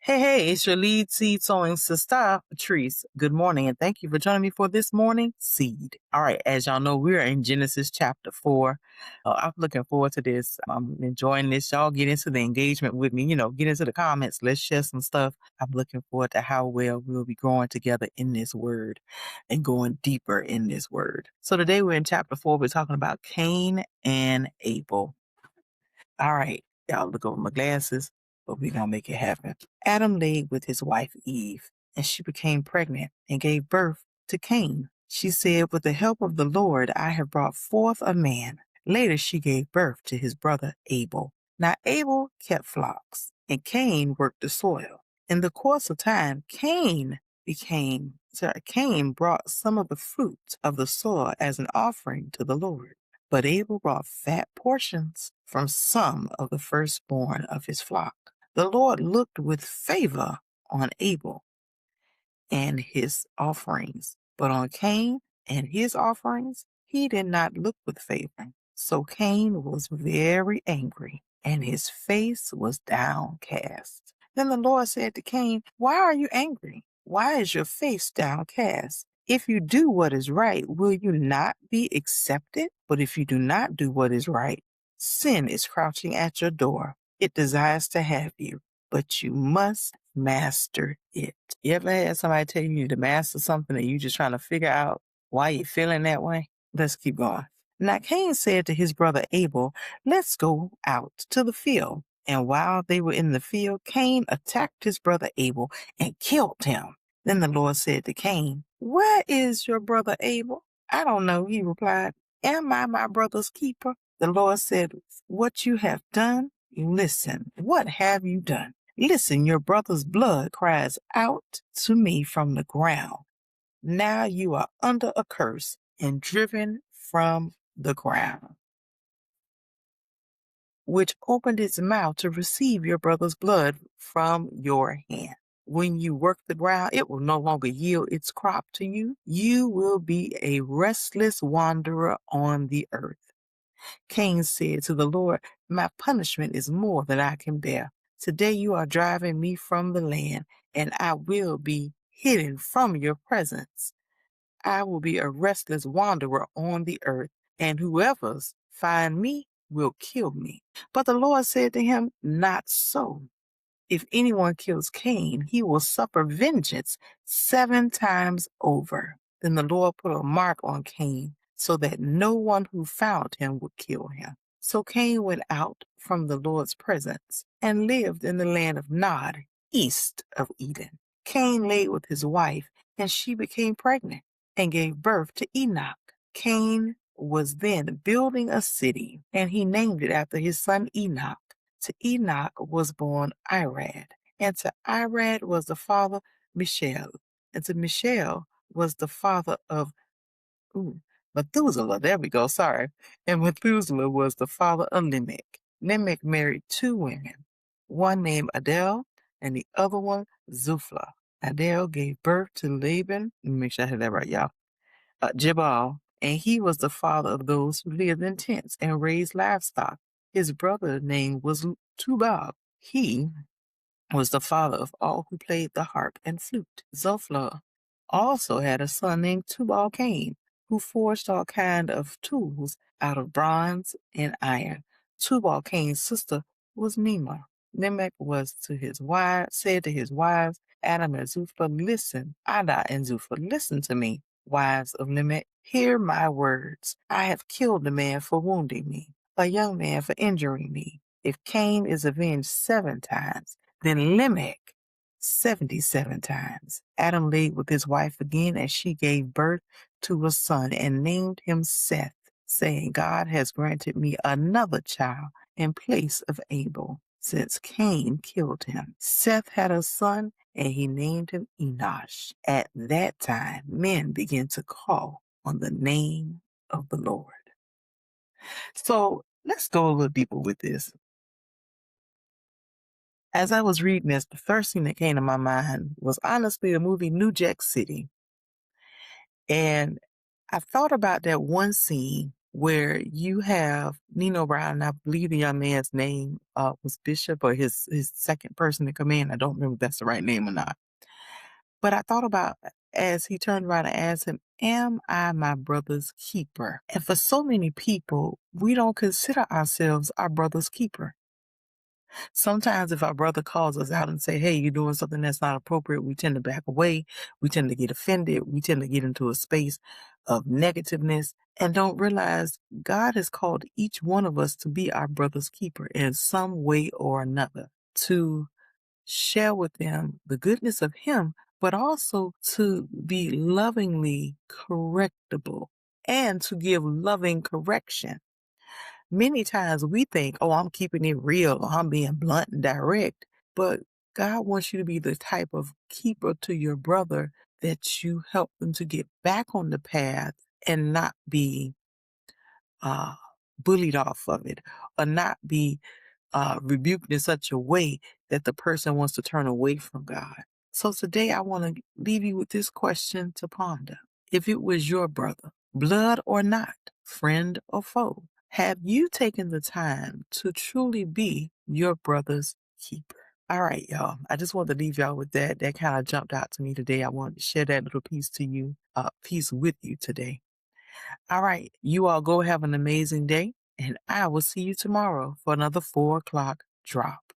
Hey, it's your lead seed sowing sister, Patrice. Good morning, and thank you for joining me for this morning seed. All right, as y'all know, we're in Genesis chapter 4. I'm looking forward to this. I'm enjoying this. Y'all get into the engagement with me, get into the comments. Let's share some stuff. I'm looking forward to how well we'll be growing together in this word and going deeper in this word. So today we're in chapter 4. We're talking about Cain and Abel. All right, y'all look over my glasses, but we're going to make it happen. Adam laid with his wife Eve, and she became pregnant and gave birth to Cain. She said, "With the help of the Lord, I have brought forth a man." Later, she gave birth to his brother Abel. Now, Abel kept flocks, and Cain worked the soil. In the course of time, Cain brought some of the fruit of the soil as an offering to the Lord. But Abel brought fat portions from some of the firstborn of his flock. The Lord looked with favor on Abel and his offerings, but on Cain and his offerings he did not look with favor. So Cain was very angry, and his face was downcast. Then the Lord said to Cain, "Why are you angry? Why is your face downcast? If you do what is right, will you not be accepted? But if you do not do what is right, sin is crouching at your door. It desires to have you, but you must master it." You ever had somebody tell you to master something and you just trying to figure out why you're feeling that way? Let's keep going. Now Cain said to his brother Abel, "Let's go out to the field." And while they were in the field, Cain attacked his brother Abel and killed him. Then the Lord said to Cain, "Where is your brother Abel?" "I don't know," he replied. "Am I my brother's keeper?" The Lord said, "What you have done, listen. What have you done? Listen, your brother's blood cries out to me from the ground. Now you are under a curse and driven from the ground, which opened its mouth to receive your brother's blood from your hand. When you work the ground, it will no longer yield its crop to you. You will be a restless wanderer on the earth." Cain said to the Lord, "My punishment is more than I can bear. Today you are driving me from the land, and I will be hidden from your presence. I will be a restless wanderer on the earth, and whoever's find me will kill me." But the Lord said to him, "Not so. If anyone kills Cain, he will suffer vengeance 7 times over." Then the Lord put a mark on Cain so that no one who found him would kill him. So Cain went out from the Lord's presence and lived in the land of Nod, east of Eden. Cain laid with his wife, and she became pregnant and gave birth to Enoch. Cain was then building a city, and he named it after his son Enoch. To Enoch was born Irad, and to Irad was the father Mishael, and to Mishael was the father of Methuselah. There we go, sorry. And Methuselah was the father of Lamech. Lamech married 2 women, one named Adel and the other one Zupha. Adel gave birth to Laban, let me make sure I have that right, y'all, Jabal, and he was the father of those who lived in tents and raised livestock. His brother's name was Tubal. He was the father of all who played the harp and flute. Zophla also had a son named Tubal Cain, who forged all kind of tools out of bronze and iron. Tubal Cain's sister was Nema. Lamech said to his wives, Adam and Zupha, "Listen, Ada and Zupha, listen to me, wives of Lamech. Hear my words. I have killed a man for wounding me, a young man for injuring me. If Cain is avenged 7 times, then Lamech 77 times." Adam laid with his wife again, and she gave birth to a son and named him Seth, saying, "God has granted me another child in place of Abel, since Cain killed him." Seth had a son, and he named him Enosh. At that time, men began to call on the name of the Lord. So let's go a little deeper with this. As I was reading this, the first thing that came to my mind was honestly the movie New Jack City. And I thought about that one scene where you have Nino Brown, and I believe the young man's name was Bishop, or his second person in command. I don't remember if that's the right name or not. But I thought about, as he turned around and asked him, "Am I my brother's keeper?" And for so many people, we don't consider ourselves our brother's keeper. Sometimes if our brother calls us out and say, "Hey, you're doing something that's not appropriate," we tend to back away. We tend to get offended. We tend to get into a space of negativeness and don't realize God has called each one of us to be our brother's keeper in some way or another, to share with them the goodness of Him, but also to be lovingly correctable and to give loving correction. Many times we think, "Oh, I'm keeping it real, or I'm being blunt and direct." But God wants you to be the type of keeper to your brother that you help them to get back on the path and not be uh, bullied off of it, or not be rebuked in such a way that the person wants to turn away from God. So today I want to leave you with this question to ponder. If it was your brother, blood or not, friend or foe, have you taken the time to truly be your brother's keeper? All right, y'all. I just wanted to leave y'all with that. That kind of jumped out to me today. I wanted to share that little piece to you, piece with you today. All right. You all go have an amazing day, and I will see you tomorrow for another 4 o'clock drop.